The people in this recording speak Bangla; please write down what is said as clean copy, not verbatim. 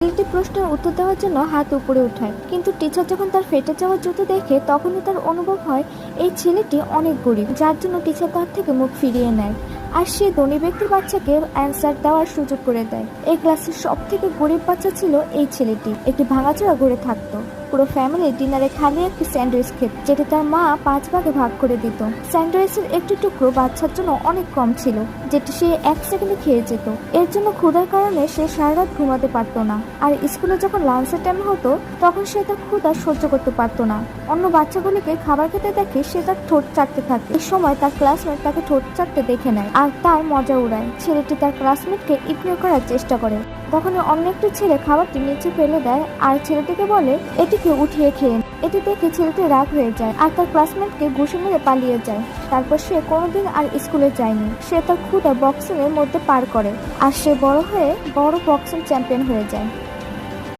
ছেলেটি প্রশ্নের উত্তর দেওয়ার জন্য হাত উপরে উঠায়, কিন্তু টিচার যখন তার ফেটে যাওয়া জুতো দেখে তখনই তার অনুভব হয় এই ছেলেটি অনেক গরিব, যার জন্য টিচার তার থেকে মুখ ফিরিয়ে নেয় আর সে ধনী ব্যক্তির বাচ্চাকে অ্যান্সার দেওয়ার সুযোগ করে দেয়। এই ক্লাসের সব থেকে গরিব বাচ্চা ছিল এই ছেলেটি। একটি ভাঙাচোরা ঘরে থাকতো। পুরো ফ্যামিলি ডিনারে খালি একটি স্যান্ডউইচ খেত, যেটি তার মা 5 ভাগে ভাগ করে দিত। স্যান্ডউইচের একটি টুকরো বাচ্চার জন্য অনেক কম ছিল, যেটি সে 1 সেকেন্ডে খেয়ে যেত। এর জন্য ক্ষুধার কারণে সে সারা রাত ঘুমাতে পারতো না। আর স্কুলে যখন লাঞ্চের টাইম হতো তখন সে তার ক্ষুধা সহ্য করতে পারতো না। অন্য বাচ্চাগুলিকে খাবার খেতে দেখে সে তার ঠোঁট চাটতে থাকে। এই সময় তার ক্লাসমেট তাকে ঠোঁট চাটতে দেখে নেয় আর তার মজা উড়ায়। ছেলেটি তার ক্লাসমেটকে ইগনোর করার চেষ্টা করে। তখনই অন্য একটি ছেলে খাবারটি নিচে ফেলে দেয় আর ছেলেটিকে বলে এটিকে উঠিয়ে খেয়ে। এটি দেখে ছেলেটি রাগ হয়ে যায় আর তার ক্লাসমেটকে ঘুষি মেরে পালিয়ে যায়। তারপর সে কোনোদিন আর স্কুলে যায়নি। সে তার ক্ষুধা বক্সিং এর মধ্যে পার করে আর সে বড় হয়ে বড় বক্সিং চ্যাম্পিয়ন হয়ে যায়।